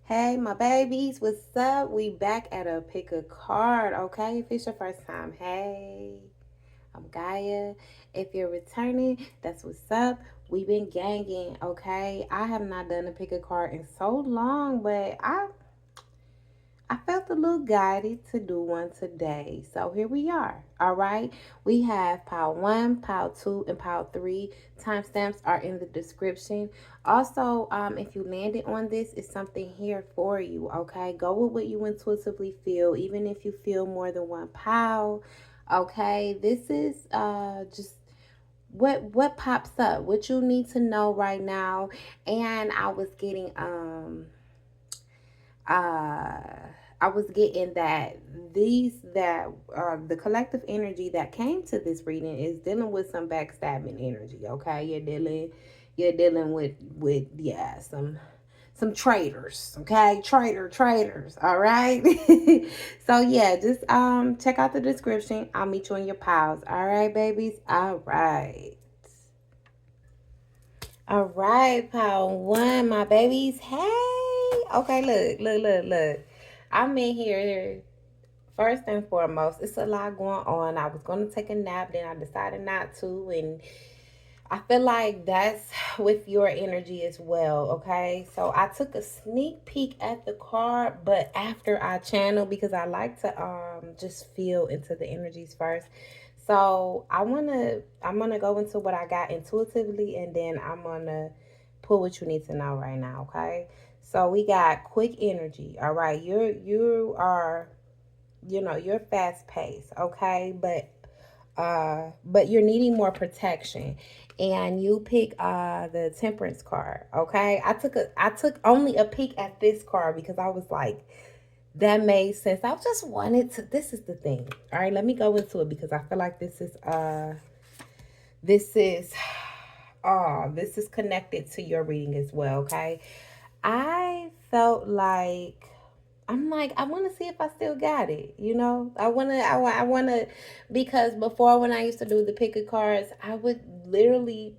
Hey, my babies, what's up? We back at a pick a card, okay? If it's your first time, hey, I'm Gaia. If you're returning, that's what's up. We've been ganging, okay? I have not done a pick a card in so long, but I felt a little guided to do one today. So here we are. All right. We have pile one, pile two, and pile three. Timestamps are in the description. Also, if you landed on this, it's something here for you. Okay. Go with what you intuitively feel, even if you feel more than one pile. Okay. This is just what pops up, what you need to know right now. And uh I was getting that the collective energy that came to this reading is dealing with some backstabbing energy. Okay, you're dealing with yeah, some traitors. Okay, traitors. All right. So yeah, just check out the description. I'll meet you in your piles. All right, babies. All right, pile one, my babies. Hey. Okay, look. I'm in here. First and foremost, it's a lot going on. I was going to take a nap, then I decided not to. And I feel like that's with your energy as well, okay? So I took a sneak peek at the card, but after I channel, because I like to just feel into the energies first. So I'm gonna go into what I got intuitively, and then I'm gonna put what you need to know right now, okay? So we got quick energy. All right, you are, you're fast paced, okay? But you're needing more protection, and you pick the temperance card. Okay, I took only a peek at this card because I was like, that made sense. I just wanted to, this is the thing. All right, let me go into it because I feel like this is this is connected to your reading as well. Okay, I felt like, I'm like, I want to see if I still got it. I want to, because before, when I used to do the pick of cards, I would literally,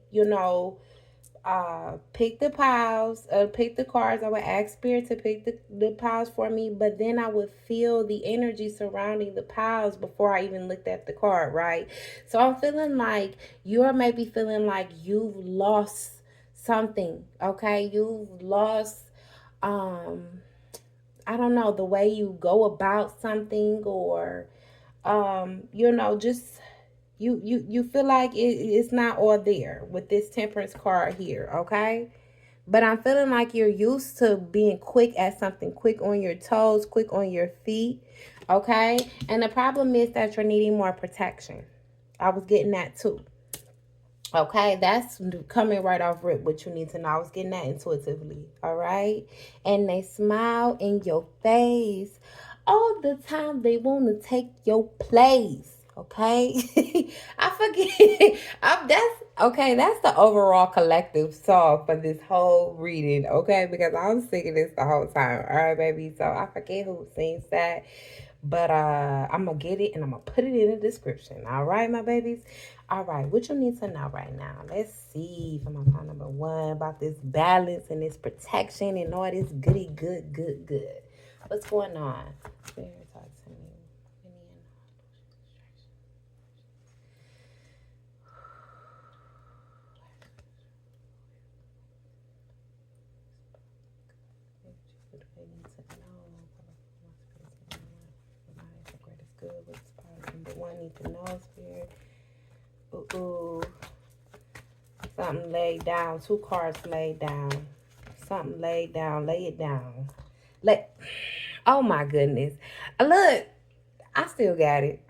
pick the piles, pick the cards. I would ask Spirit to pick the piles for me, but then I would feel the energy surrounding the piles before I even looked at the card, right? So I'm feeling like you're maybe feeling like you've lost something, okay? You've lost, um, I don't know, the way you go about something, or just you feel like it's not all there with this temperance card here, okay? But I'm feeling like you're used to being quick at something, quick on your toes, quick on your feet, okay? And the problem is that you're needing more protection. I was getting that too. Okay, that's coming right off rip, what you need to know. I was getting that intuitively. All right. And they smile in your face all the time. They want to take your place. Okay. I forget. That's okay. That's the overall collective song for this whole reading. Okay. Because I was singing this the whole time. All right, baby. So I forget who sings that. But I'm gonna get it and I'm gonna put it in the description. All right, my babies. All right, what you need to know right now. Let's see for my point number one about this balance and this protection and all this goody good. What's going on? Spirit, talk to me. Good. What's part number one? Need to know, Spirit. Ooh. Something laid down. Two cards laid down. Something laid down. Lay it down. Oh my goodness. Look, I still got it.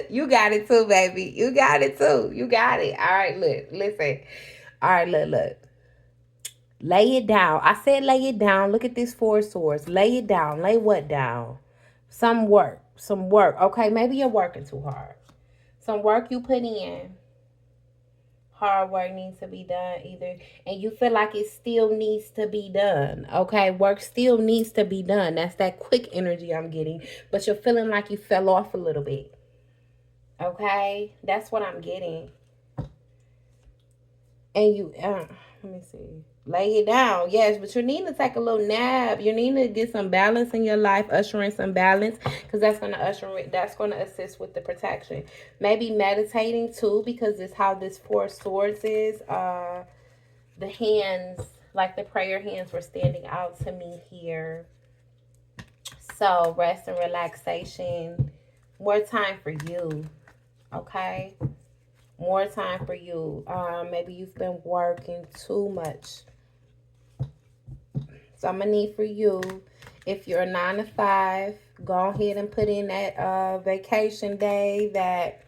You got it too, baby. You got it too. You got it. All right, look, listen. All right, look. Lay it down. I said lay it down. Look at this four swords. Lay it down. Lay what down? Some work. Some work. Okay, maybe you're working too hard. Some work you put in. Hard work needs to be done either, and you feel like it still needs to be done. Okay, work still needs to be done. That's that quick energy I'm getting, but you're feeling like you fell off a little bit. Okay, that's what I'm getting. And you let me see, Lay it down. Yes, but you need to take a little nap. You need to get some balance in your life, usher in some balance, because that's gonna assist with the protection. Maybe meditating too, because it's how this Four of Swords is. The hands, like the prayer hands, were standing out to me here. So rest and relaxation. More time for you. Okay. More time for you. Maybe you've been working too much. So I'm gonna need for you, if you're a 9 to 5, go ahead and put in that vacation day, that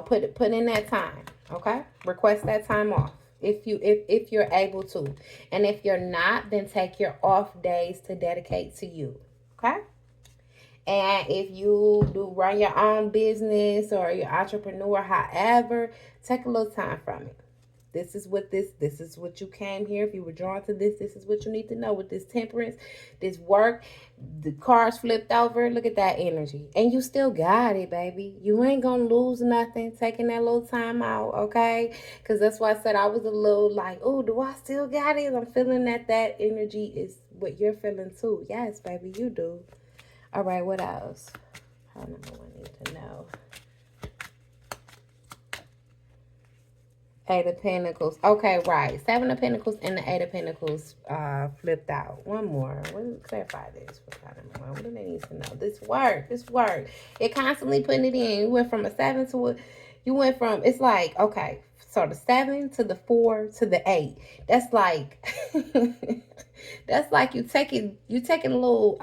put in that time. Okay, request that time off if you're able to, and if you're not, then take your off days to dedicate to you. Okay. And if you do run your own business or you're entrepreneur, however, take a little time from it. This is what you came here. If you were drawn to this is what you need to know with this temperance, this work. The cards flipped over. Look at that energy. And you still got it, baby. You ain't gonna lose nothing taking that little time out, okay? Because that's why I said I was a little like, oh, do I still got it? I'm feeling that energy is what you're feeling too. Yes, baby, you do. All right, what else? How number one need to know? Eight of Pentacles. Okay, right. Seven of Pentacles and the Eight of Pentacles flipped out. One more. Clarify this. What do they need to know? This work. You're constantly putting it in. You went from a 7 to a... You went from... It's like, okay, so the 7 to the 4 to the 8. That's like... that's like you taking a little...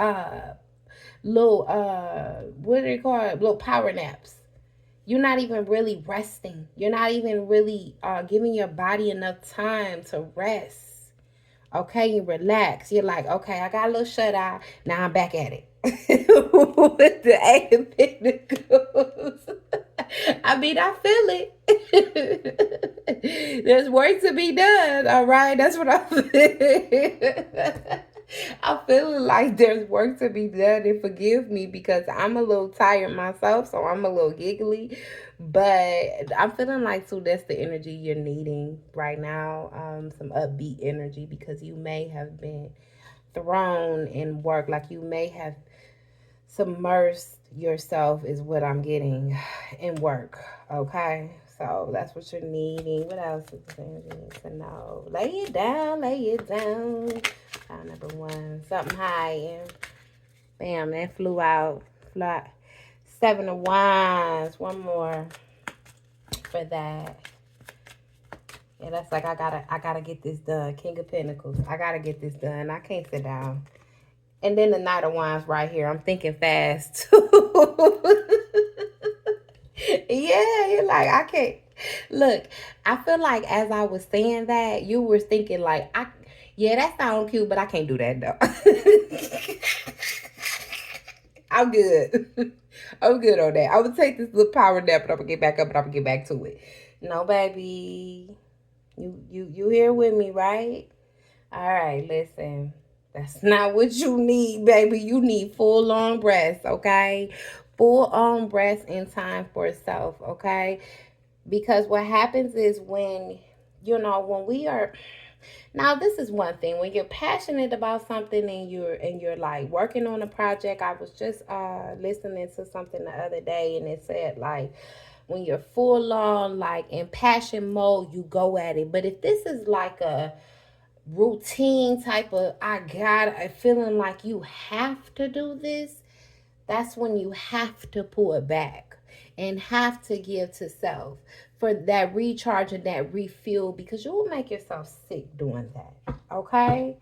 what do they call it? Little power naps. You're not even really resting. You're not even really giving your body enough time to rest. Okay, you relax. You're like, okay, I got a little shut eye. Now I'm back at it. With the Eight of Pentacles. I mean, I feel it. There's work to be done. All right, that's what I feel. I'm feeling like there's work to be done, and forgive me because I'm a little tired myself, so I'm a little giggly. But I'm feeling like, too, that's the energy you're needing right now. Some upbeat energy, because you may have been thrown in work, like you may have submersed yourself, is what I'm getting, in work. Okay, so that's what you're needing. What else is the energy need to know? Lay it down, lay it down. Number one, something high, and bam, that flew out. Fly. Seven of Wands. One more for that. Yeah, that's like I gotta get this done. King of Pentacles. I gotta get this done. I can't sit down. And then the Knight of Wands right here. I'm thinking fast too. Yeah, you're like, I can't. Look, I feel like as I was saying that, you were thinking like, yeah, that sounds cute, but I can't do that though. I'm good. I'm good on that. I would take this little power nap, but I'm gonna get back up and I'm gonna get back to it. No, baby. You here with me, right? All right, listen. That's not what you need, baby. You need full on rest, okay? Full on rest and time for self, okay? Because what happens is when we are... Now, this is one thing. When you're passionate about something and you're like working on a project, I was just listening to something the other day, and it said like, when you're full on like in passion mode, you go at it. But if this is like a routine type of, I feeling like you have to do this, that's when you have to pull it back and have to give to self for that recharge and that refuel, because you will make yourself sick doing that. Okay,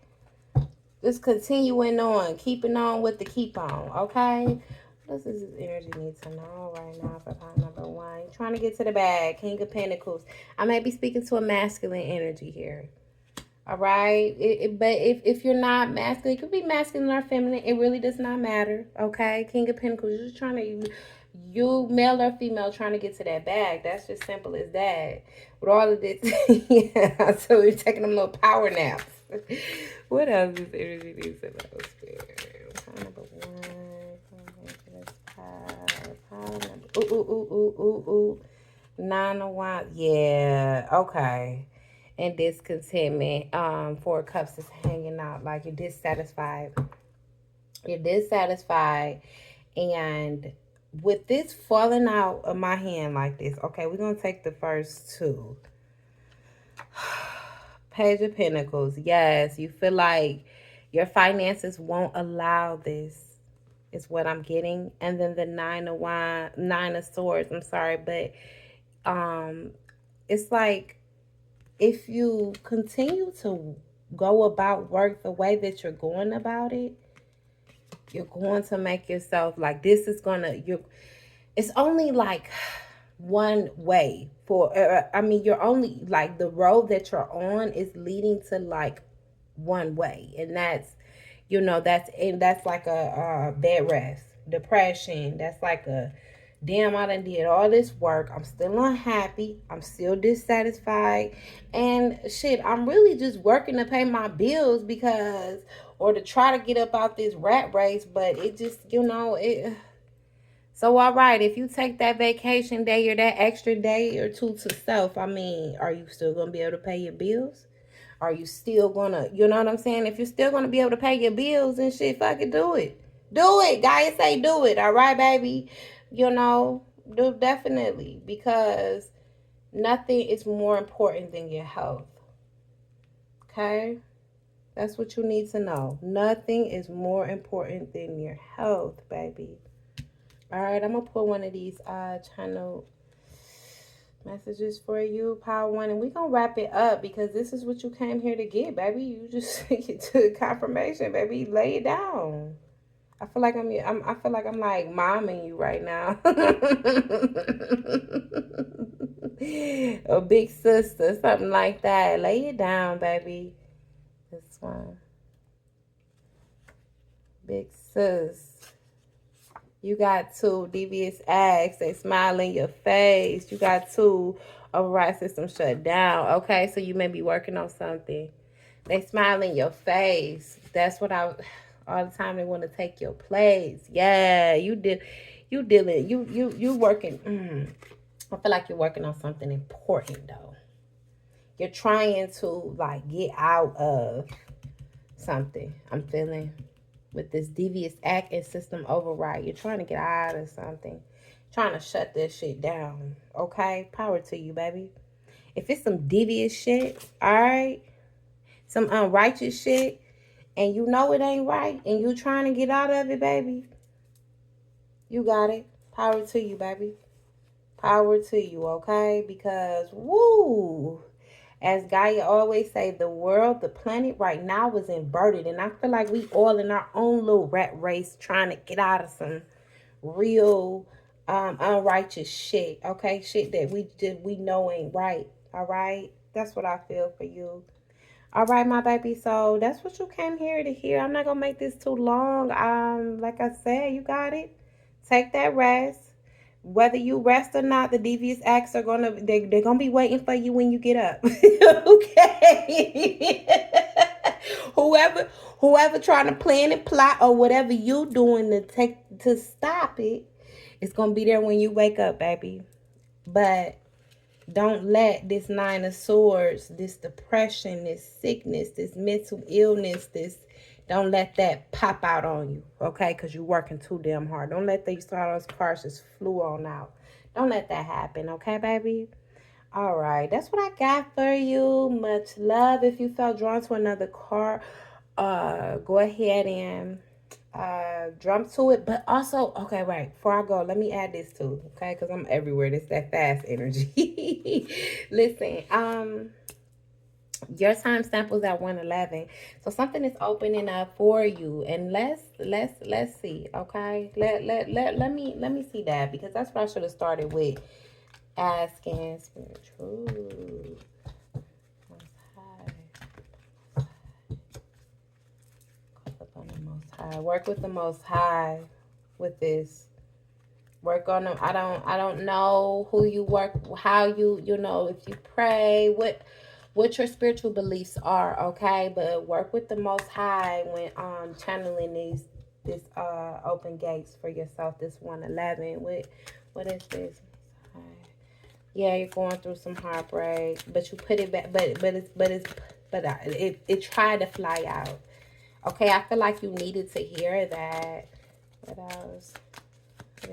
just continuing on, keeping on with the keep on. Okay, what does this energy need to know right now for pile number one? You're trying to get to the bag. King of Pentacles. I may be speaking to a masculine energy here. All right. But if you're not masculine, it could be masculine or feminine. It really does not matter. Okay. King of Pentacles. You're just trying to, you male or female, trying to get to that bag. That's just simple as that. With all of this. Yeah. So you're taking them little power naps. What else is energy needs to know? Spirit. Number one. Ooh. 9 of Wands. Yeah. Okay. and discontentment. Four of Cups is hanging out like you're dissatisfied. You're dissatisfied, and with this falling out of my hand like this, okay, we're gonna take the first two. Page of Pentacles. Yes, you feel like your finances won't allow this, is what I'm getting. And then the Nine of Swords. I'm sorry, but it's like if you continue to go about work the way that you're going about it, you're going to make yourself like this is gonna it's only like one way for I mean, you're only like the road that you're on is leading to like one way, and that's that's like a bed rest, depression. That's like a damn, I done did all this work, I'm still unhappy, I'm still dissatisfied, and shit, I'm really just working to pay my bills because, or to try to get up out this rat race, but it just it. So, all right, if you take that vacation day or that extra day or two to self, I mean, are you still going to be able to pay your bills? Are you still going to, you know what I'm saying? If you're still going to be able to pay your bills and shit, fucking do it. Do it. Gaia say do it. All right, baby. Do definitely, because nothing is more important than your health. Okay? That's what you need to know. Nothing is more important than your health, baby. All right, I'm going to pull one of these channel messages for you, Power One, and we're going to wrap it up because this is what you came here to get, baby. You just get to confirmation, baby. Lay it down. I feel like I'm like momming you right now. A big sister, something like that. Lay it down, baby. This one. Big sis. You got two devious acts. They smile in your face. You got two override system shut down. Okay, so you may be working on something. They smile in your face. That's what all the time they want to take your place. Yeah, you working. I feel like you're working on something important though. You're trying to like get out of something. I'm feeling with this devious act and system override. You're trying to get out of something. Trying to shut this shit down. Okay? Power to you, baby. If it's some devious shit, alright? Some unrighteous shit, and you know it ain't right, and you trying to get out of it, baby, you got it. Power to you, baby. Power to you, okay? Because, woo, as Gaia always say, the world, the planet right now is inverted. And I feel like we all in our own little rat race trying to get out of some real unrighteous shit. Okay? Shit that we know ain't right. All right? That's what I feel for you. All right, my baby. So that's what you came here to hear. I'm not going to make this too long. Like I said, you got it. Take that rest. Whether you rest or not, the devious acts are they're gonna be waiting for you when you get up. Okay. whoever trying to plan and plot or whatever you doing to stop it, it's gonna be there when you wake up, baby. But don't let this Nine of Swords, this depression, this sickness, this mental illness, don't let that pop out on you, okay? Because you're working too damn hard. Don't let those cars just flew on out. Don't let that happen, okay, baby? All right, that's what I got for you. Much love. If you felt drawn to another card, go ahead and jump to it. But also, okay, right, before I go, let me add this too, okay? Because I'm everywhere. This that fast energy. Listen, your time samples at 111, so something is opening up for you, and let's see, okay? Let me see that, because that's what I should have started with, asking spiritual most high. Call upon the most high. Work with the most high with this. Work on them. I don't know who you work, how you know, if you pray, what your spiritual beliefs are, okay? But work with the most high when channeling this open gates for yourself. This 111. What is this? Yeah, you're going through some heartbreak, but you put it back. It tried to fly out. Okay, I feel like you needed to hear that. What else? What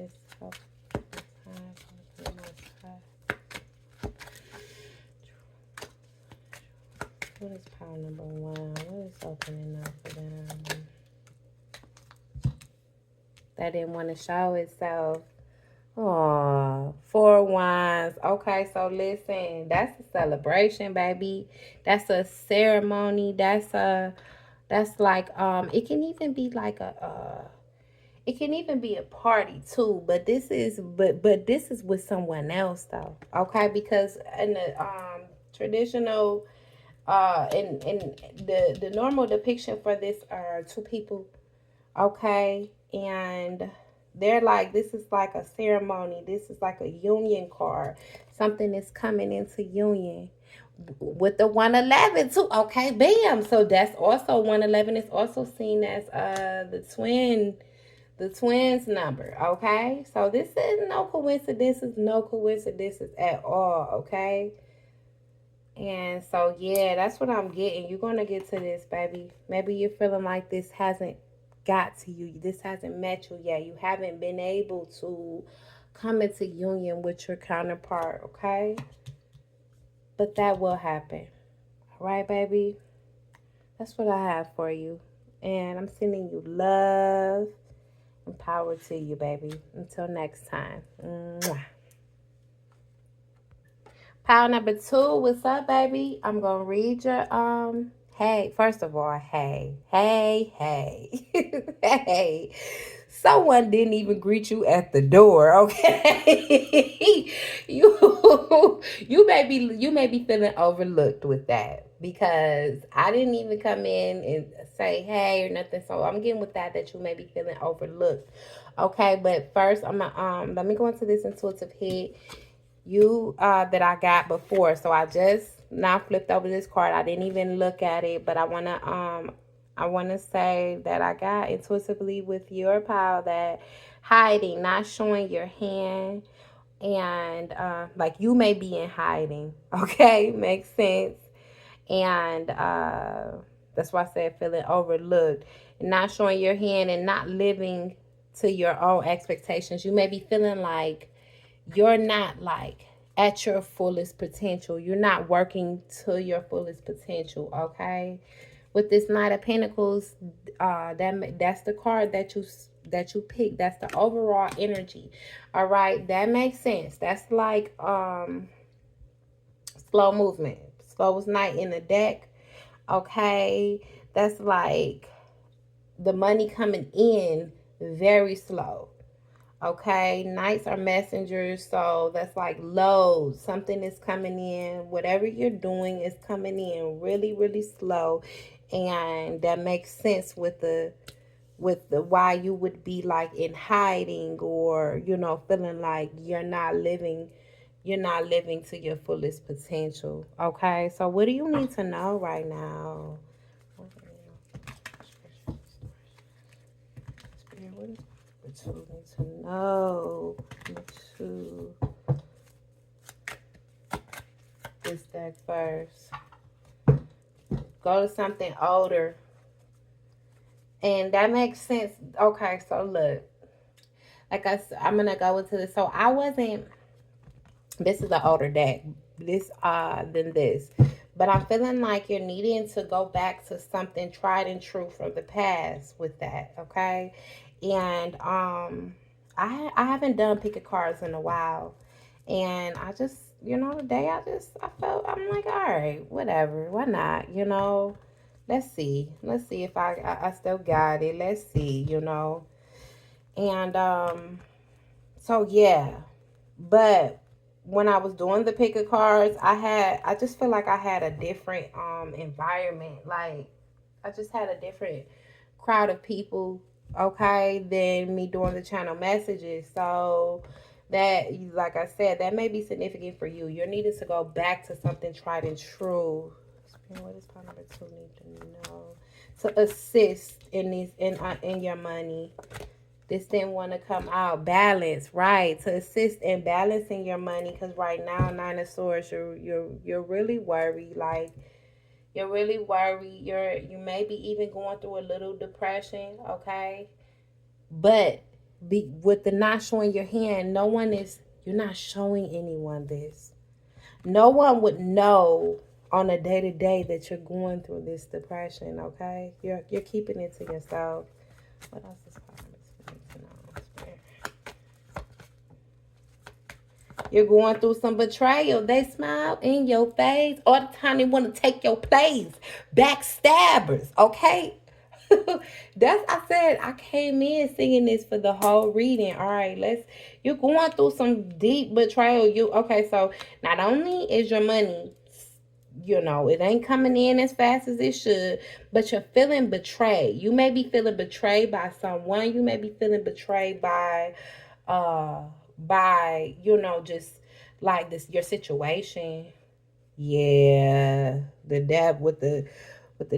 is power number one? What is opening up for them? That didn't want to show itself. Oh, 4 Wands. Okay, so listen, that's a celebration, baby. That's a ceremony. That's like it can even be like it can even be a party too, but this is with someone else though. Okay, because in the traditional in the normal depiction for this are two people, okay, and they're like, this is like a ceremony, this is like a union card, something is coming into union with the 111 too. Okay, bam. So that's also 111 is also seen as the twins number. Okay, so this is no coincidences at all. Okay. And so, yeah, that's what I'm getting. You're going to get to this, baby. Maybe you're feeling like this hasn't got to you. This hasn't met you yet. You haven't been able to come into union with your counterpart, okay? But that will happen. All right, baby? That's what I have for you. And I'm sending you love and power to you, baby. Until next time. Mwah. Pile number 2, what's up, baby? I'm gonna read your hey, first of all, hey. Hey. Someone didn't even greet you at the door, okay? You may be feeling overlooked with that because I didn't even come in and say hey or nothing. So I'm getting with that you may be feeling overlooked. Okay, but first I'm gonna let me go into this intuitive hit that I got before. So I just now flipped over this card. I didn't even look at it, but I wanna say that I got intuitively with your pile that hiding, not showing your hand, and like you may be in hiding. Okay, makes sense. And that's why I said feeling overlooked, not showing your hand and not living to your own expectations. You may be feeling like you're not like at your fullest potential. You're not working to your fullest potential, okay? With this Knight of Pentacles, that's the card that you pick. That's the overall energy. All right, that makes sense. That's like slow movement. Slowest Knight in the deck. Okay, that's like the money coming in very slow. Okay, Knights are messengers, so that's like loads. Something is coming in. Whatever you're doing is coming in really, really slow, and that makes sense with the why you would be like in hiding, or feeling like you're not living to your fullest potential. Okay, so what do you need to know right now? What is two need to know to this deck first? Go to something older, and that makes sense. Okay, so look, like I'm gonna go into this. So I wasn't. This is an older deck. This than this, but I'm feeling like you're needing to go back to something tried and true from the past with that. Okay, and I haven't done pick of cards in a while, and I just today I felt I'm like, all right, whatever, why not, let's see if I still got it. Let's see, and so yeah, but when I was doing the pick of cards, I just feel like I had a different environment. Like I just had a different crowd of people, okay, than me doing the channel messages. So that, like I said, that may be significant for you. You're needing to go back to something tried and true. What does part number 2 need to know to assist in your money? This didn't want to come out. Balance, right? To assist in balancing your money, because right now, Nine of Swords, you're really worried. Like, you're really worried. You may be even going through a little depression. Okay, but with the not showing your hand, you're not showing anyone this. No one would know on a day to day that you're going through this depression. Okay, you're keeping it to yourself. What else is You're going through some betrayal. They smile in your face all the time. They want to take your place. Backstabbers, okay? I said I came in singing this for the whole reading. All right, you're going through some deep betrayal. Okay, so not only is your money, it ain't coming in as fast as it should, but you're feeling betrayed. You may be feeling betrayed by someone. You may be feeling betrayed by just like this your situation. Yeah, the devil with the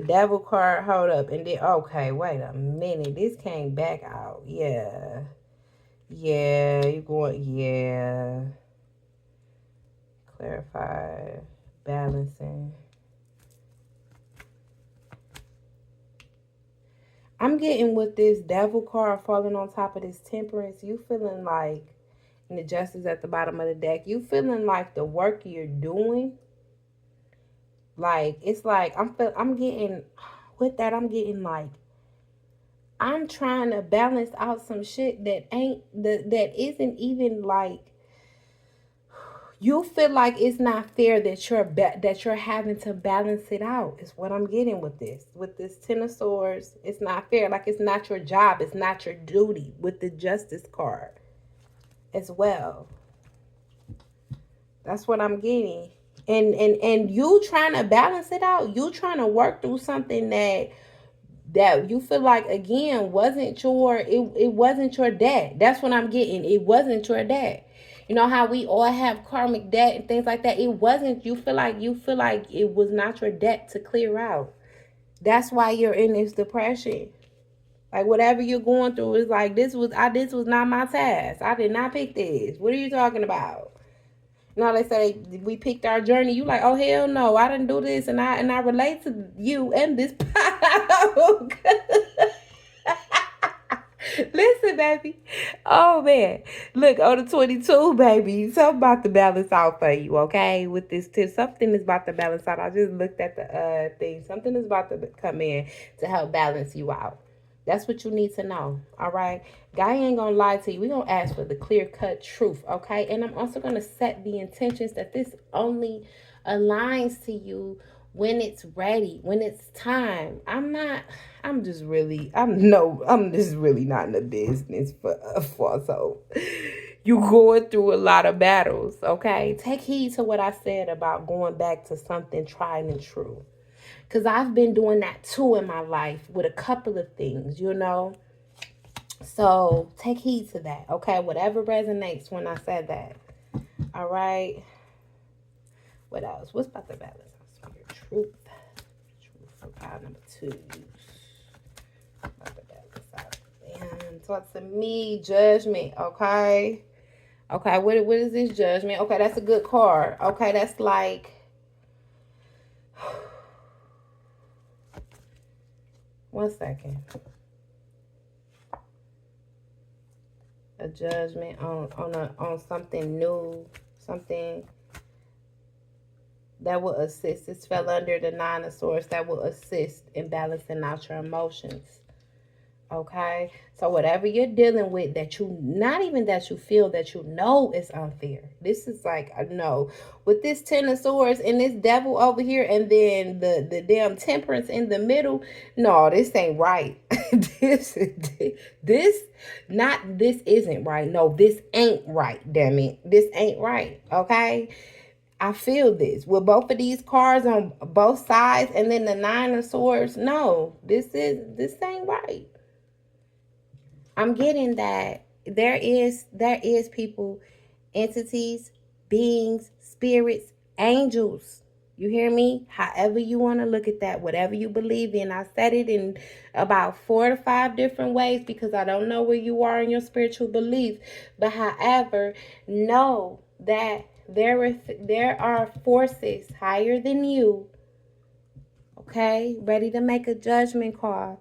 devil card. Hold up, and then okay, wait a minute, this came back out. Yeah, you going. Yeah, clarify, balancing. I'm getting with this devil card falling on top of this temperance. You feeling like, and the justice at the bottom of the deck, you feeling like the work you're doing, like it's like I'm getting with that. I'm getting like I'm trying to balance out some shit that isn't even like, you feel like it's not fair that you're having to balance it out. Is what I'm getting with this Ten of Swords. It's not fair. Like, it's not your job. It's not your duty. With the Justice card as well. That's what I'm getting. And you trying to balance it out. You trying to work through something that you feel like, again, it wasn't your debt. That's what I'm getting. It wasn't your debt. You know how we all have karmic debt and things like that. It wasn't. You feel like it was not your debt to clear out. That's why you're in this depression. Like, whatever you're going through is like, this was not my task. I did not pick this. What are you talking about? They say we picked our journey. You like, oh hell no, I didn't do this, and I relate to you and this. Listen, baby. Oh man, look on the 22, baby. Something about to balance out for you, okay? With this tip, something is about to balance out. I just looked at the thing. Something is about to come in to help balance you out. That's what you need to know, all right? Gaia ain't gonna lie to you. We're gonna ask for the clear-cut truth, okay? And I'm also gonna set the intentions that this only aligns to you when it's ready, when it's time. I'm just really not in the business for so you going through a lot of battles, okay? Take heed to what I said about going back to something tried and true. Because I've been doing that too in my life with a couple of things, So take heed to that, okay? Whatever resonates when I said that. All right. What else? What's about the balance? Truth. For pile number 2. About the balance out. And talk to me. Judgment, okay? Okay, what is this Judgment? Okay, that's a good card. Okay, that's like... One second. A judgment on something new, something that will assist. This fell under the Nine of Swords. That will assist in balancing out your emotions. Okay, so whatever you're dealing with that not even that you feel that is unfair. This is like, no, with this Ten of Swords and this devil over here, and then the damn Temperance in the middle. No, this ain't right. this isn't right. No, this ain't right. Damn it, this ain't right. Okay. I feel this with both of these cards on both sides, and then the Nine of Swords. No, this ain't right. I'm getting that there is people, entities, beings, spirits, angels You hear me? However you want to look at that, whatever you believe in. I said it in about 4 to 5 different ways because I don't know where you are in your spiritual belief. But however, know that there are forces higher than you, okay, ready to make a judgment call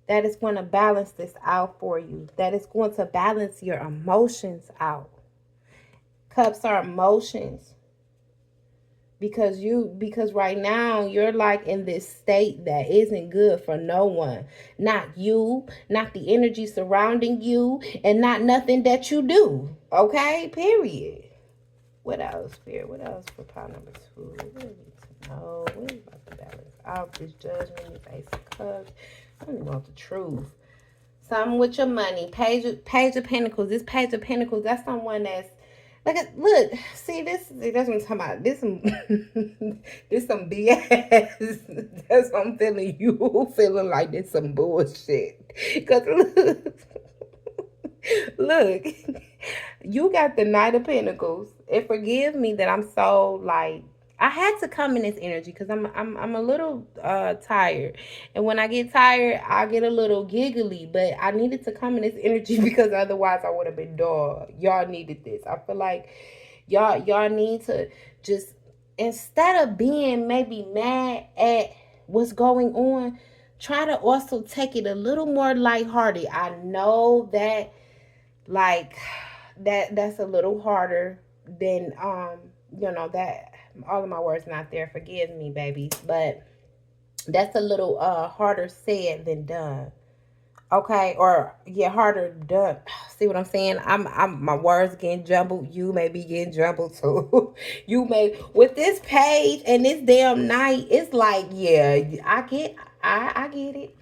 that is going to balance this out for you. That is going to balance your emotions out. Cups are emotions. Because right now you're like in this state that isn't good for no one. Not you, not the energy surrounding you, and not nothing that you do. Okay? Period. What else, Spirit? What else for pile number 2? What do we need to know? What is about to balance out this judgment, this Ace of Cups? I don't even want the truth. Something with your money. Page of Pentacles. This Page of Pentacles, that's someone that's look, see this. That's what I'm talking about. This some, this some BS. That's what I'm feeling. You feeling like this some bullshit. Cause look, you got the Knight of Pentacles. And forgive me that I'm so like. I had to come in this energy because I'm a little tired, and when I get tired, I get a little giggly. But I needed to come in this energy because otherwise I would have been dull. Y'all needed this. I feel like y'all need to just, instead of being maybe mad at what's going on, try to also take it a little more lighthearted. I know that like that's a little harder than that all of my words not there, forgive me babies, but that's a little harder said than done. Okay, or yeah, harder done. See what I'm saying? I'm my words getting jumbled. You may be getting jumbled too. You may with this page and this damn night. It's like, yeah, I get it.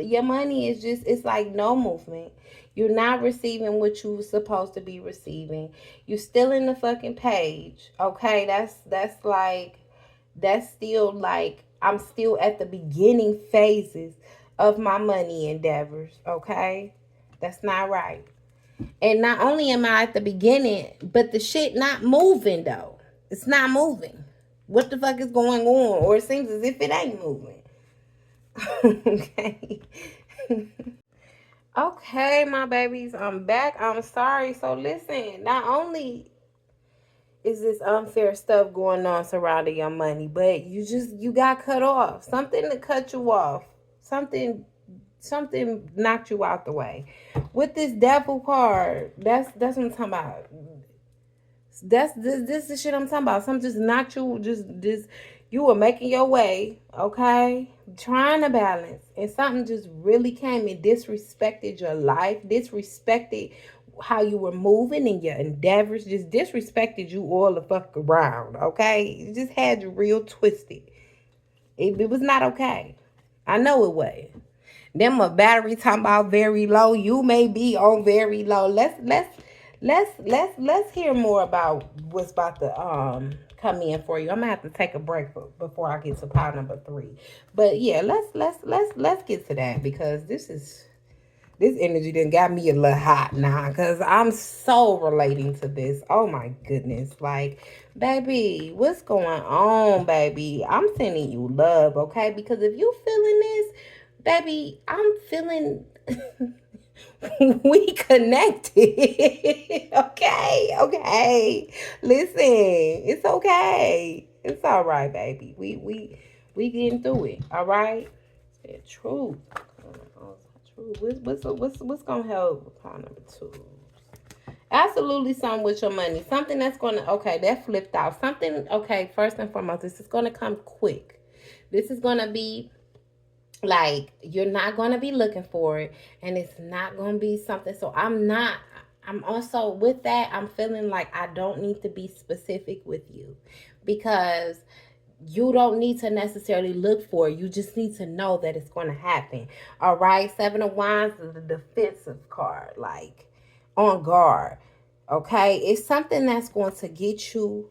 Your money is just, it's like no movement. You're not receiving what you were supposed to be receiving. You're still in the fucking page. Okay, that's still like I'm still at the beginning phases of my money endeavors. Okay, that's not right. And not only am I at the beginning, but the shit not moving though. It's not moving. What the fuck is going on? Or it seems as if it ain't moving. Okay. Okay, my babies, I'm back. I'm sorry. So listen, not only is this unfair stuff going on surrounding your money, but you got cut off. Something to cut you off. Something knocked you out the way. With this devil card, that's what I'm talking about. This is shit I'm talking about. Something just knocked you, just you were making your way, okay? Trying to balance. And something just really came and disrespected your life, disrespected how you were moving in your endeavors, just disrespected you all the fuck around, okay? It just had you real twisted. It was not okay. I know it was. Them a battery talking about very low. You may be on very low. Let's hear more about what's about to come in for you. I'm gonna have to take a break before I get to pile number 3. But yeah, let's get to that because this energy done got me a little hot now because I'm so relating to this. Oh my goodness. Like, baby, what's going on, baby? I'm sending you love, okay? Because if you feeling this, baby, I'm feeling we connected. Okay. Listen, it's okay. It's all right, baby. We getting through it. All right. The truth. What's gonna help with pile number 2? Absolutely something with your money. Something that's gonna, okay, that flipped out. Something, okay, first and foremost, this is gonna come quick. This is gonna be like, you're not gonna be looking for it, and it's not gonna be something. So I'm also with that, I'm feeling like I don't need to be specific with you because you don't need to necessarily look for it. You just need to know that it's going to happen. All right. 7 of Wands is the defensive card, like on guard. Okay. It's something that's going to get you,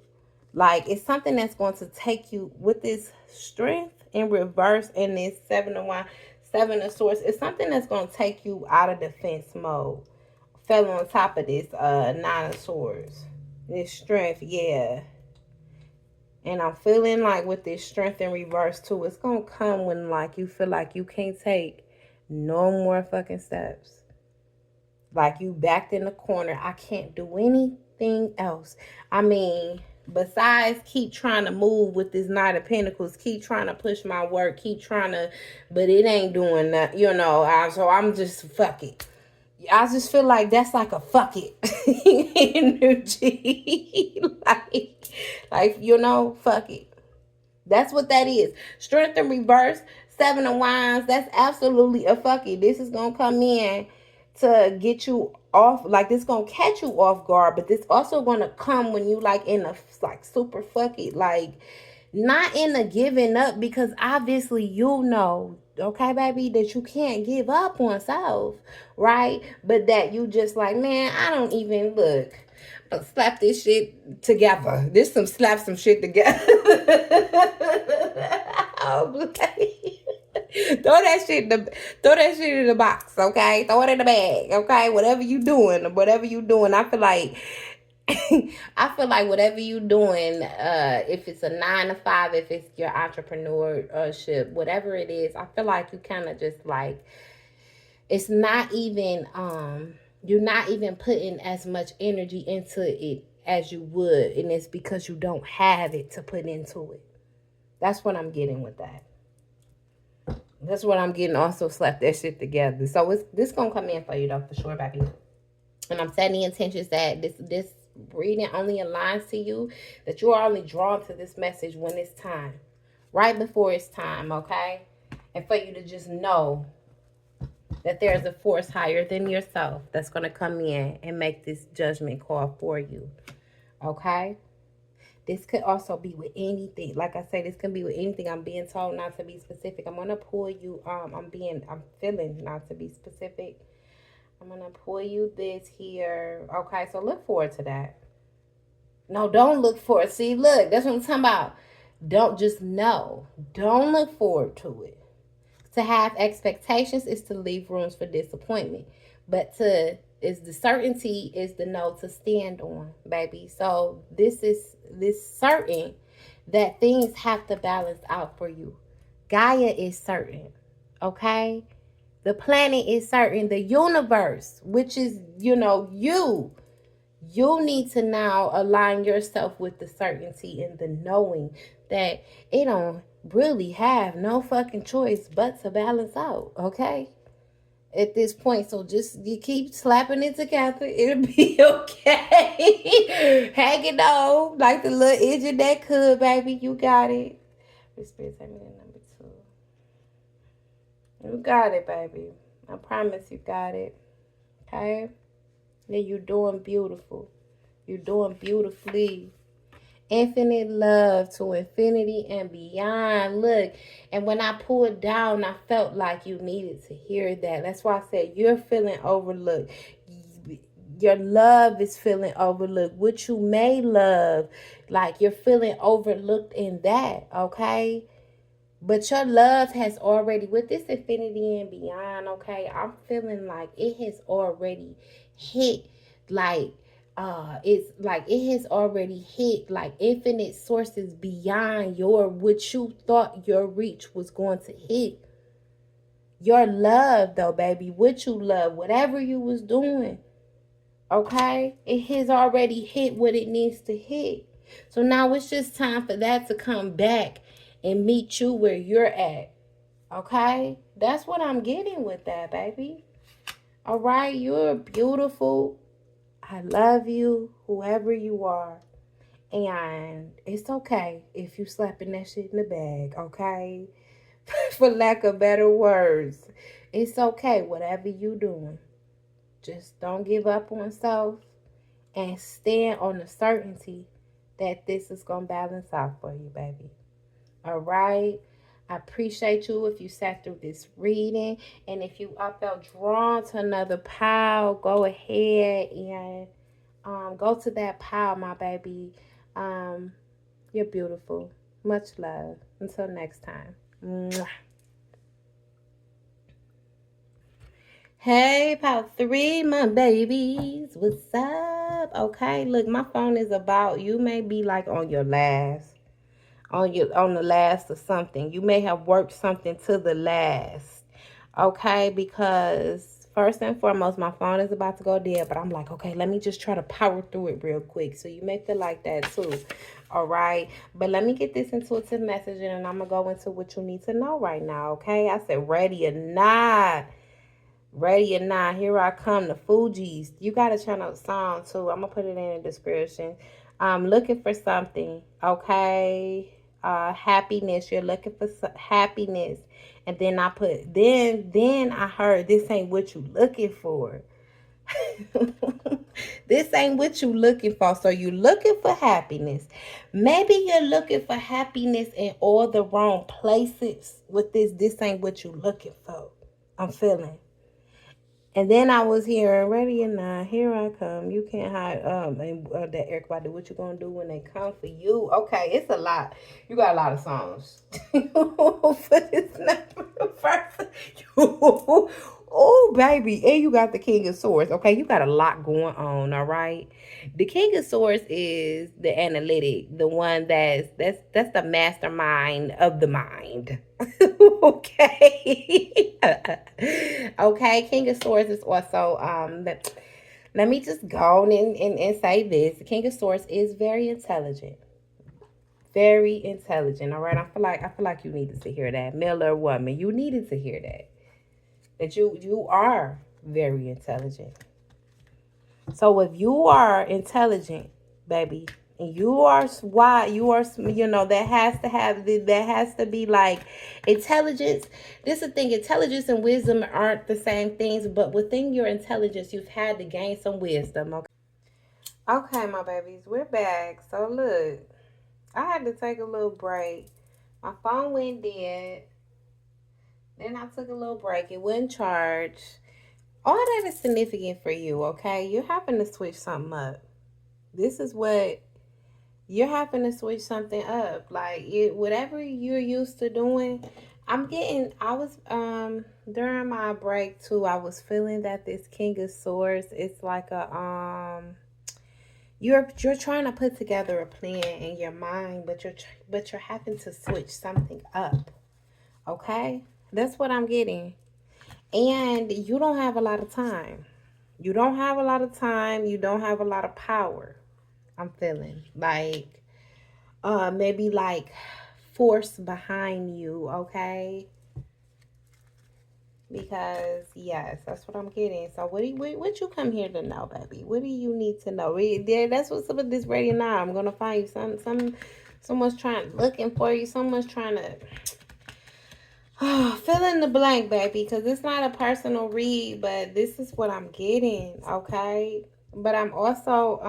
like, it's something that's going to take you with this strength in reverse and this 7 of Wands, 7 of Swords. It's something that's going to take you out of defense mode. Fell on top of this 9 of Swords. This strength, yeah. And I'm feeling like with this strength in reverse too, it's going to come when like you feel like you can't take no more fucking steps. Like you backed in the corner. I can't do anything else. I mean, besides keep trying to move with this Knight of Pentacles, keep trying to push my work, keep trying to, but it ain't doing that, you know. So I'm just fuck it. I just feel like that's like a fuck it energy. like, you know, fuck it. That's what that is. Strength in reverse, 7 of Wands. That's absolutely a fuck it. This is going to come in to get you off. Like, this going to catch you off guard. But this also going to come when you like in a like super fuck it. Like, not in a giving up, because obviously you know, okay, baby, that you can't give up on self, right? But that you just like, man, I don't even look. Slap this shit together. Slap some shit together. Oh, throw that shit in the box, okay? Throw it in the bag, okay? Whatever you doing. I feel like I feel like whatever you doing, if it's a 9 to 5, if it's your entrepreneurship, whatever it is, I feel like you kind of just like, it's not even you're not even putting as much energy into it as you would, and it's because you don't have it to put into it. That's what I'm getting with that. That's what I'm getting. Also, slap that shit together. So this gonna come in for you though, for sure, baby. And I'm setting the intentions that this reading only aligns to you, that you are only drawn to this message when it's time, right before it's time, okay? And for you to just know that there's a force higher than yourself that's going to come in and make this judgment call for you, okay? This could also be with anything. Like I say, this can be with anything. I'm being told not to be specific. I'm going to pull you, I'm feeling not to be specific. I'm going to pull you this here. Okay, so look forward to that. No, don't look forward. See, look, that's what I'm talking about. Don't just know. Don't look forward to it. To have expectations is to leave rooms for disappointment. But the certainty is the no to stand on, baby. So this certain that things have to balance out for you. Gaia is certain, okay? The planet is certain. The universe, which is, you know, you need to now align yourself with the certainty and the knowing that it don't really have no fucking choice but to balance out, okay? At this point, so just you keep slapping it together, it'll be okay. Hang it on like the little engine that could, baby. You got it. Spirit, take me to number 2. You got it, baby. I promise you got it. Okay? Yeah, you're doing beautiful. You're doing beautifully. Infinite love to infinity and beyond. Look, and when I pulled down, I felt like you needed to hear that. That's why I said you're feeling overlooked. Your love is feeling overlooked. What you may love, like you're feeling overlooked in that, okay? But your love has already, with this infinity and beyond, okay, I'm feeling like it has already hit, like, it's like it has already hit like infinite sources beyond what you thought your reach was going to hit. Your love, though, baby, what you love, whatever you was doing, okay, it has already hit what it needs to hit. So now it's just time for that to come back and meet you where you're at. Okay? That's what I'm getting with that, baby. All right? You're beautiful. I love you, whoever you are. And it's okay if you slapping that shit in the bag, okay? For lack of better words. It's okay, whatever you doing. Just don't give up on self and stand on the certainty that this is going to balance out for you, baby. All right? I appreciate you if you sat through this reading. And if you felt drawn to another pile, go ahead and go to that pile, my baby. You're beautiful. Much love. Until next time. Mwah. Hey, pile 3, my babies. What's up? Okay, look, my phone is about, you may be like on your last. on the last of something. You may have worked something to the last. Okay, because first and foremost, my phone is about to go dead, but I'm like, okay, let me just try to power through it real quick. So you may feel like that too. All right, but let me get this intuitive message and I'm gonna go into what you need to know right now. Okay, I said ready or not. Ready or not, here I come, the Fugees. You got to channel the song too. I'm going to put it in the description. I'm looking for something, okay? Happiness. You're looking for happiness. And then I put, then I heard, this ain't what you looking for. This ain't what you looking for. So you looking for happiness. Maybe you're looking for happiness in all the wrong places with this. This ain't what you looking for. I'm feeling. And then I was hearing, ready or not, here I come. You can't hide. And that everybody, what you gonna do when they come for you? Okay, it's a lot. You got a lot of songs for this number first. Oh, baby, and you got the King of Swords. Okay, you got a lot going on. All right. The King of Swords is the analytic, the one that's the mastermind of the mind. Okay. Okay, King of Swords is also let me just go on and say this. The King of Swords is very intelligent. Very intelligent. All right. I feel like you needed to hear that. Male or woman, you needed to hear that. That you are very intelligent. So if you are intelligent, baby, and you are why you are, that has to be like intelligence. This is the thing, intelligence and wisdom aren't the same things, but within your intelligence you've had to gain some wisdom. Okay, my babies, we're back. So look, I had to take a little break. My phone went dead. Then I took a little break. It wouldn't charge. All that is significant for you, okay? You're having to switch something up. This is what you're having to switch something up. Like whatever you're used to doing. I was during my break too, I was feeling that this King of Swords is like a you're trying to put together a plan in your mind, but you're having to switch something up. Okay? That's what I'm getting. And you don't have a lot of time. You don't have a lot of time. You don't have a lot of power. I'm feeling like maybe like force behind you, okay? Because yes, that's what I'm getting. So what you come here to know, baby? What do you need to know? That's what's up with this radio now. I'm gonna find you someone's looking for you. Someone's trying to fill in the blank, baby, because it's not a personal read, but this is what I'm getting, okay? But I'm also,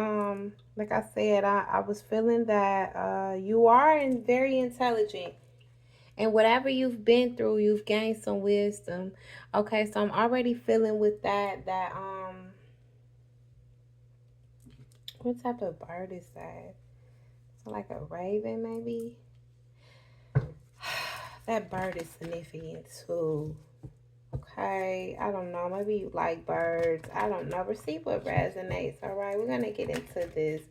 like I said, I was feeling that you are very intelligent. And whatever you've been through, you've gained some wisdom. Okay, so I'm already feeling with that, what type of bird is that? So like a raven, maybe? That bird is significant too. Okay, I don't know. Maybe you like birds. I don't know. Receive what resonates. All right, we're gonna get into this.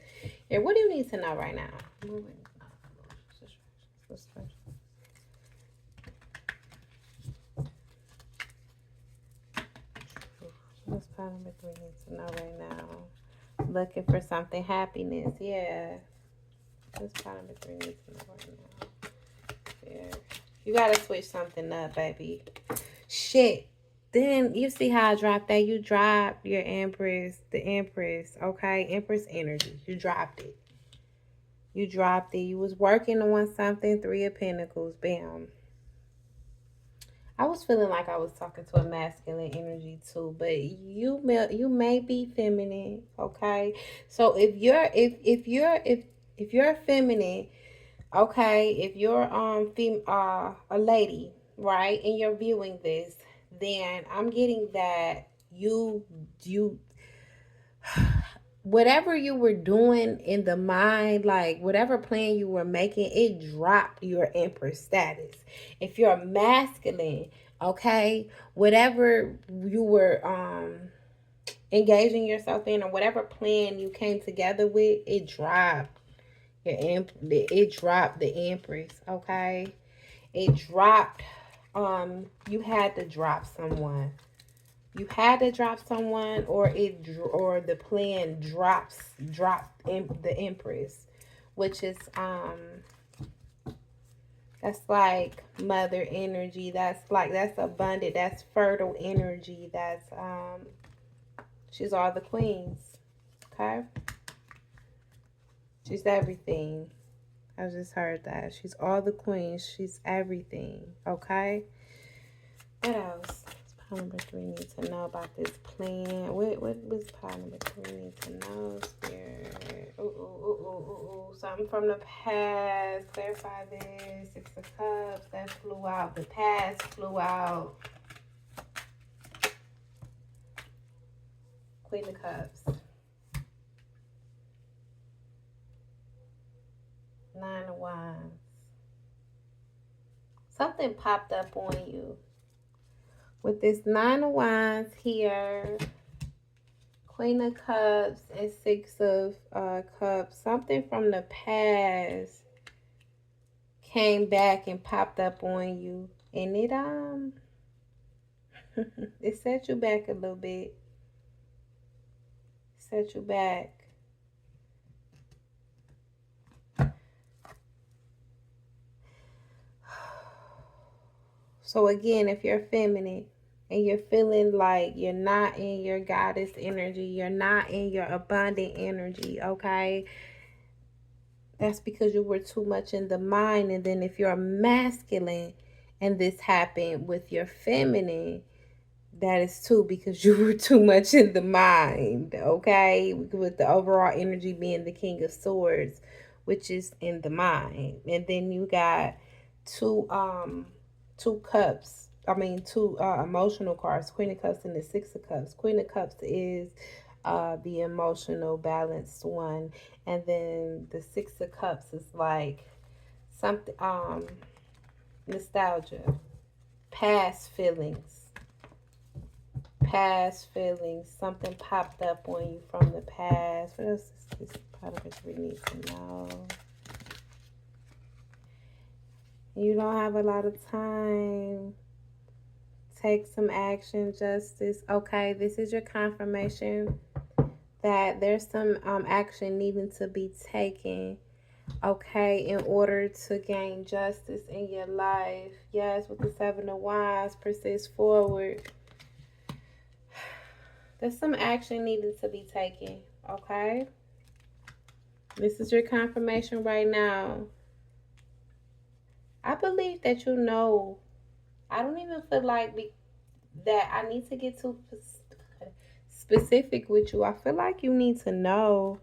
Yeah, what do you need to know right now? What's part of it we need to know right now? Looking for something. Happiness. Yeah. What's part of it we need to know right now? Yeah. You gotta switch something up, baby. Shit. Then you see how I dropped that? You dropped your Empress, the Empress, okay? Empress energy. You dropped it. You dropped it. You was working on something. 3 of Pentacles. Bam. I was feeling like I was talking to a masculine energy too, but you may be feminine, okay? So if you're feminine, okay, if you're a lady, right, and you're viewing this, then I'm getting that you whatever you were doing in the mind, like whatever plan you were making, it dropped your Empress status. If you're masculine, okay, whatever you were engaging yourself in, or whatever plan you came together with, it dropped. It dropped the Empress, okay? It dropped, you had to drop someone. You had to drop someone, or the plan dropped the Empress, which is, that's like mother energy. That's abundant. That's fertile energy. That's, she's all the queens, okay? She's everything. I just heard that. She's all the queens. She's everything. Okay? What else? Pile number 3 needs to know about this plan. What was pile number 3 need to know? Spirit. Ooh. Something from the past. Clarify this. 6 of Cups. That flew out. The past flew out. Queen of Cups. 9 of Wands. Something popped up on you. With this 9 of Wands here, Queen of Cups, and 6 of Cups, something from the past came back and popped up on you. And it, it set you back a little bit. Set you back. So again, if you're feminine and you're feeling like you're not in your goddess energy, you're not in your abundant energy, okay? That's because you were too much in the mind. And then if you're masculine and this happened with your feminine, that is too because you were too much in the mind, okay? With the overall energy being the King of Swords, which is in the mind. And then you got two cups. Two emotional cards, Queen of Cups and the 6 of Cups. Queen of Cups is the emotional balanced one. And then the 6 of Cups is like something, nostalgia, past feelings. Something popped up on you from the past. What else is this part of it we need to know? You don't have a lot of time. Take some action, Justice. Okay, this is your confirmation that there's some action needing to be taken, okay, in order to gain justice in your life. Yes, with the 7 of Wands, persist forward. There's some action needing to be taken, okay? This is your confirmation right now. I believe that you know. I don't even feel like that I need to get too specific with you. I feel like you need to know.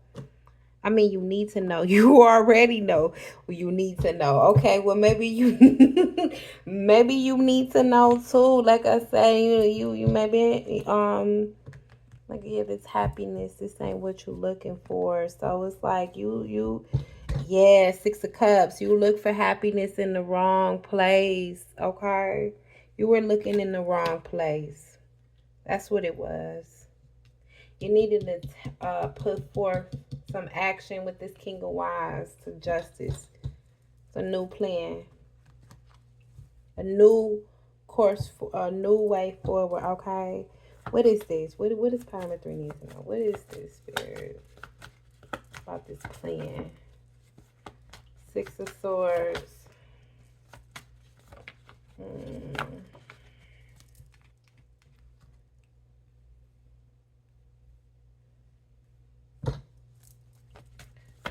You need to know. You already know. You need to know. Okay, well maybe you maybe you need to know too. Like I say, you maybe like, yeah, this happiness, this ain't what you're looking for. So it's like yeah, 6 of Cups. You look for happiness in the wrong place, okay? You were looking in the wrong place. That's what it was. You needed to put forth some action with this King of Wands to justice. It's a new plan. A new course, a new way forward, okay? What is this? What does Power 3 need to know? What is this, Spirit? About this plan. 6 of Swords.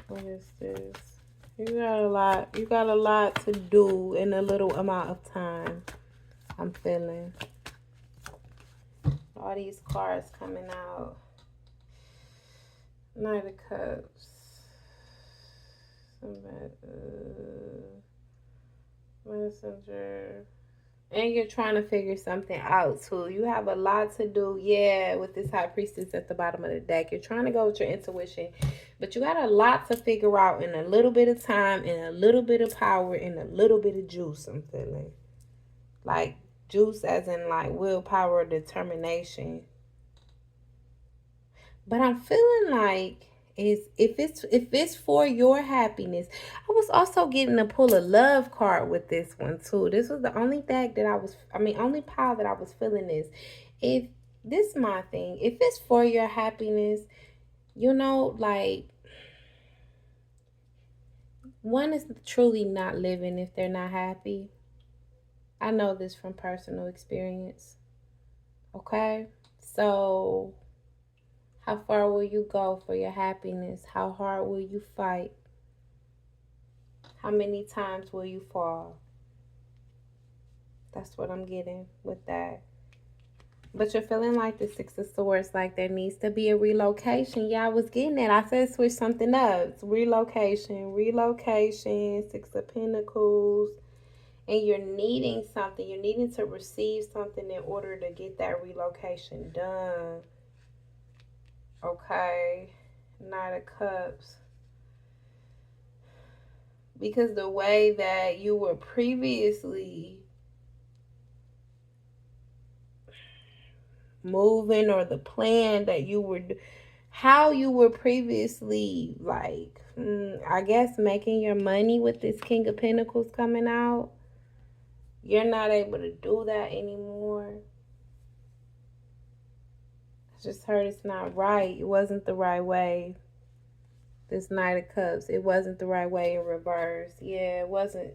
What is this? You got a lot to do in a little amount of time. I'm feeling all these cards coming out. Knight of Cups. Messenger. And you're trying to figure something out too. You have a lot to do. Yeah, with this High Priestess at the bottom of the deck. You're trying to go with your intuition. But you got a lot to figure out in a little bit of time, and a little bit of power, and a little bit of juice, I'm feeling. Like juice as in like willpower, determination. But I'm feeling like is if it's for your happiness. I was also getting to pull a love card with this one too. This was the only deck that only pile that I was feeling is, if this is my thing, if it's for your happiness, you know, like, one is truly not living if they're not happy. I know this from personal experience. Okay? So, how far will you go for your happiness? How hard will you fight? How many times will you fall? That's what I'm getting with that. But you're feeling like the Six of Swords, like there needs to be a relocation. Yeah, I was getting that. I said switch something up. It's relocation, Six of Pentacles. And you're needing something. You're needing to receive something in order to get that relocation done. Okay. Knight of Cups. Because the way that you were previously moving, or the plan that you were, how you were previously, like, I guess making your money with this King of Pentacles coming out, you're not able to do that anymore. I just heard it's not right. It wasn't the right way. This Knight of Cups, it wasn't the right way in reverse. Yeah, it wasn't.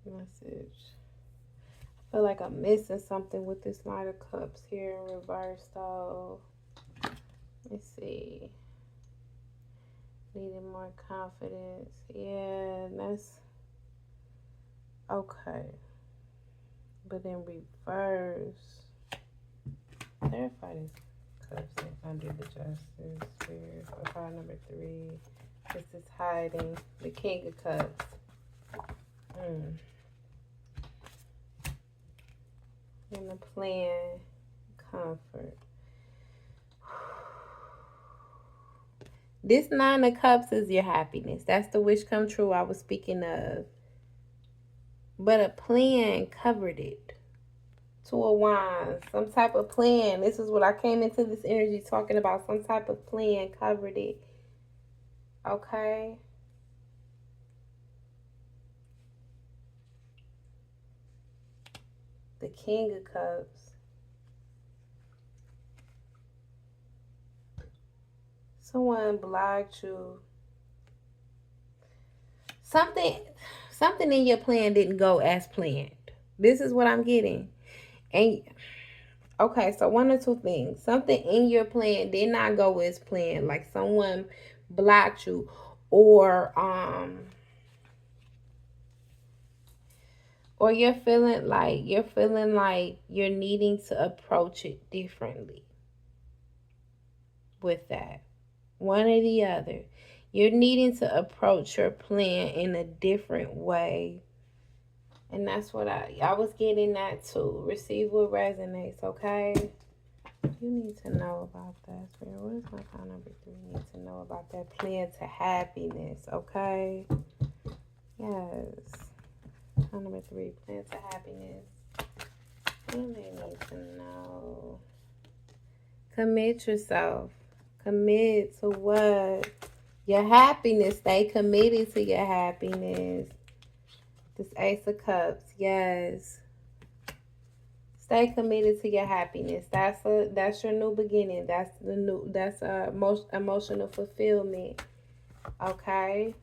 Message. I feel like I'm missing something with this Knight of Cups here in reverse, though. Let's see. Needing more confidence. Yeah, that's okay. But in reverse, clarify this Cups under the Justice. Spirit for card number 3. This is hiding. The King of Cups. And the plan, comfort. This Nine of Cups is your happiness. That's the wish come true I was speaking of. But a plan covered it. Two of Wands. Some type of plan. This is what I came into this energy talking about. Some type of plan covered it. Okay? The King of Cups. Someone blocked you. Something in your plan didn't go as planned. This is what I'm getting. And okay, so one or two things. Something in your plan did not go as planned. Like someone blocked you, or you're feeling like you're needing to approach it differently with that. One or the other. You're needing to approach your plan in a different way. And that's what I was getting that too. Receive what resonates, okay? You need to know about that, Spirit. What is my card number 3? You need to know about that plan to happiness, okay? Yes. Card number 3, plan to happiness. What do they need to know? Commit yourself. Commit to what? Your happiness. Stay committed to your happiness. This Ace of Cups. Yes. Stay committed to your happiness. That's your new beginning. That's most emotional fulfillment. Okay?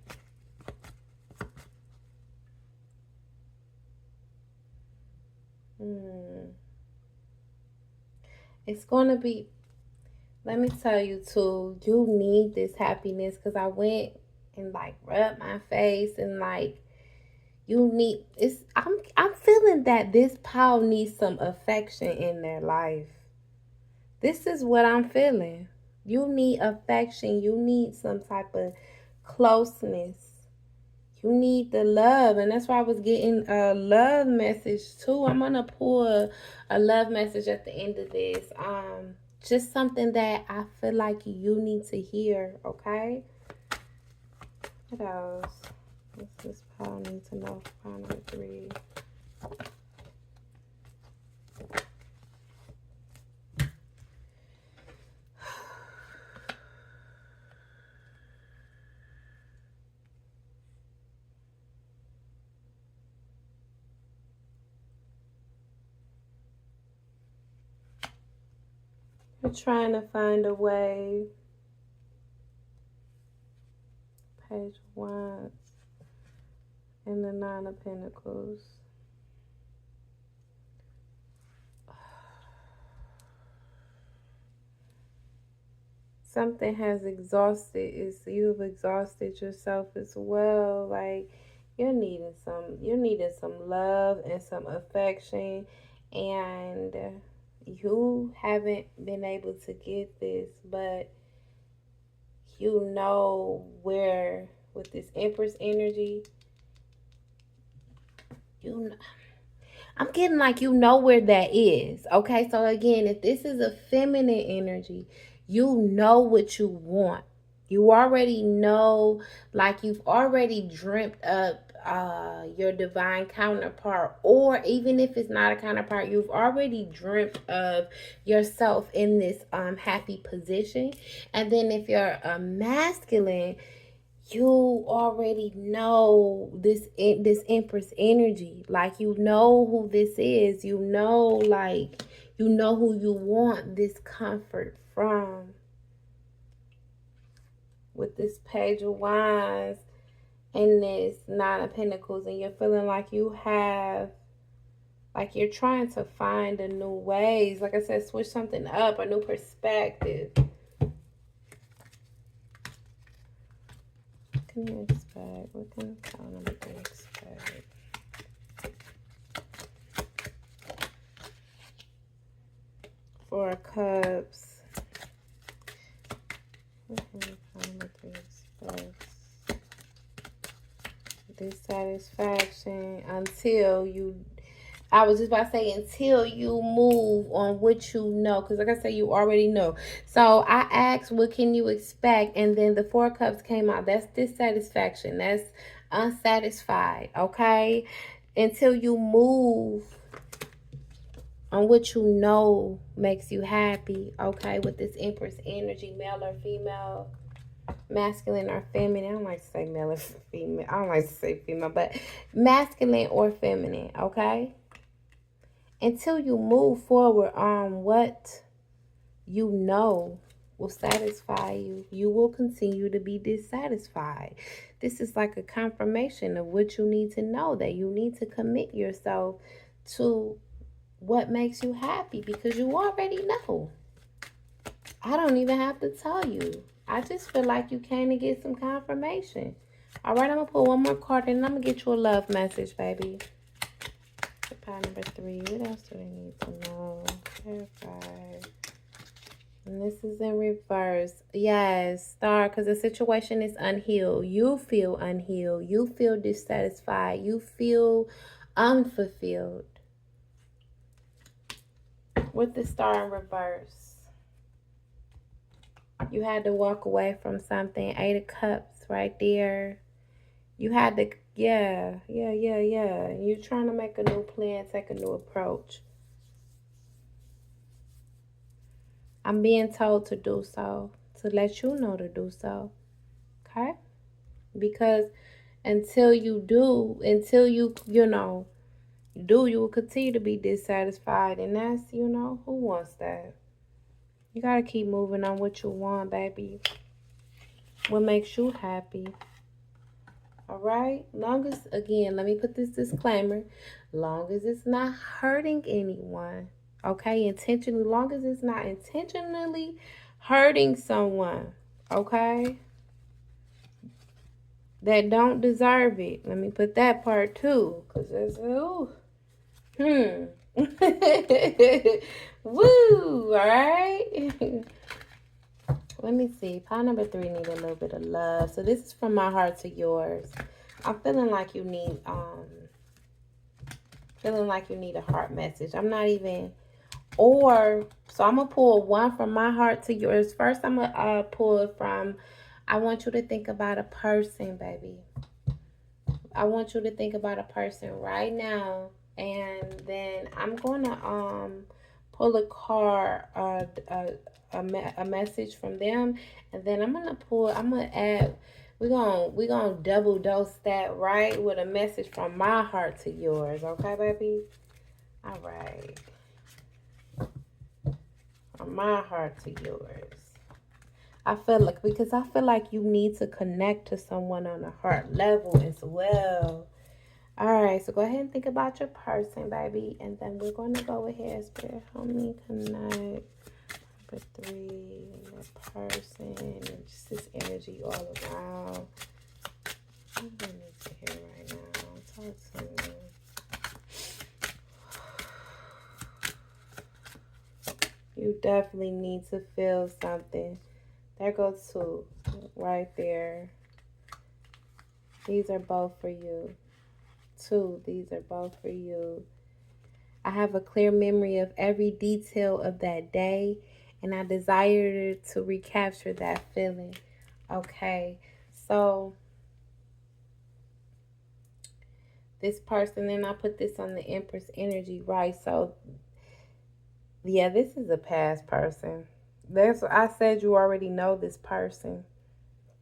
It's going to be, let me tell you too, you need this happiness, because I went and like rubbed my face and like, you need, I'm feeling that this pile needs some affection in their life. This is what I'm feeling. You need affection. You need some type of closeness. You need the love. And that's why I was getting a love message too. I'm going to pull a love message at the end of this. Just something that I feel like you need to hear, okay? What else? What's this pile need to know? Pile number 3. You're trying to find a way. Page of Wands and the Nine of Pentacles. Something has exhausted, you've exhausted yourself as well. Like you're needing some love and some affection, and you haven't been able to get this, but you know where, with this Empress energy, you know, I'm getting like you know where that is. Okay, so again, if this is a feminine energy, you know what you want. You already know, like you've already dreamt up your divine counterpart, or even if it's not a counterpart, you've already dreamt of yourself in this happy position. And then if you're a masculine, you already know this Empress energy. Like you know who this is. You know, like you know who you want this comfort from. With this Page of Wands and this Nine of Pentacles, and you're feeling like you have, like you're trying to find a new ways. Like I said, switch something up, a new perspective. What can you expect? What can you expect? Four of Cups. What can you expect? Dissatisfaction until you, I was just about to say, until you move on what you know. Because like I said, you already know. So I asked, what can you expect? And then the Four of Cups came out. That's dissatisfaction. That's unsatisfied. Okay? Until you move on what you know makes you happy. Okay? With this Empress energy, male or female, masculine or feminine. I don't like to say male or female. I don't like to say female, but masculine or feminine. Okay? Until you move forward on what you know will satisfy you, you will continue to be dissatisfied. This is like a confirmation of what you need to know, that you need to commit yourself to what makes you happy, because you already know. I don't even have to tell you. I just feel like you came to get some confirmation. All right, I'm going to pull one more card and I'm going to get you a love message, baby. Pile number 3. What else do they need to know? Clarify. And this is in reverse. Yes, Star, because the situation is unhealed. You feel unhealed. You feel dissatisfied. You feel unfulfilled. With the Star in reverse, you had to walk away from something. 8 of Cups right there. You had to, yeah. You're trying to make a new plan, take a new approach. I'm being told to do so, to let you know to do so. Okay? Because until you do, you will continue to be dissatisfied. And that's, who wants that? You got to keep moving on what you want, baby. What makes you happy. All right? Long as, again, let me put this disclaimer. Long as it's not hurting anyone. Okay? Intentionally, long as it's not intentionally hurting someone. Okay? That don't deserve it. Let me put that part too. Because it's, woo, all right? Let me see. Pile number 3 need a little bit of love. So this is from my heart to yours. I'm feeling like you need a heart message. I'm not even, so I'm gonna pull one from my heart to yours. First, I'm gonna pull from, I want you to think about a person, baby. I want you to think about a person right now, and then I'm gonna pull a card, a message from them, and then I'm gonna add. We're gonna double dose that, right, with a message from my heart to yours. Okay, baby. All right. from my heart to yours. I feel like you need to connect to someone on a heart level as well. All right, so go ahead and think about your person, baby, and then we're going to go ahead, Spirit, help me connect. Number 3, that person, and just this energy all around. I don't need to hear right now. Talk to me. You definitely need to feel something. There goes 2 right there. These are both for you. 2, these are both for you. I have a clear memory of every detail of that day, and I desire to recapture that feeling. Okay, so this person, and I put this on the Empress energy, right? So yeah, this is a past person. That's what I said. You already know this person.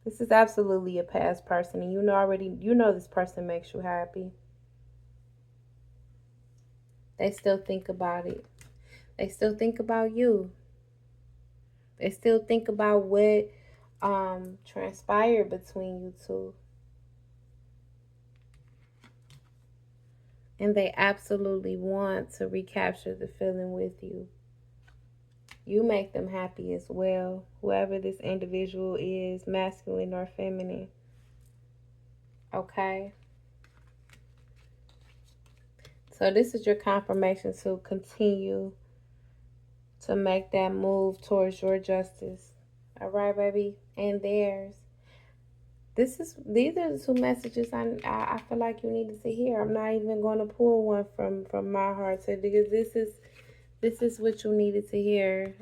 This is absolutely a past person, and you know this person makes you happy. They still think about it. They still think about you. They still think about what transpired between you two. And they absolutely want to recapture the feeling with you. You make them happy as well, whoever this individual is, masculine or feminine. Okay? So this is your confirmation to continue to make that move towards your justice. All right, baby? And theirs. These are the 2 messages I feel like you needed to hear. I'm not even going to pull one from my heart, because this is what you needed to hear.